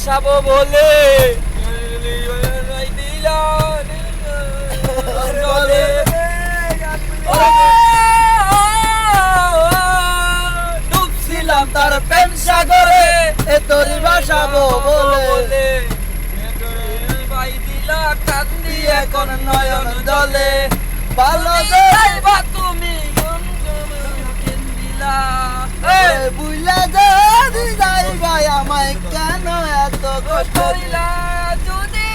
ভাসাবো বলে ডুবছিলাম তার প্রেম সাগরে এ তোরি ভাসাবো বলে ভাই দিলা কান্দি এখন নয়ন জলে ভালো যাইবা তুমি দিলা বুঝলা যদি যাই ভাই আমায় কেন এত কষ্ট কইলা যদি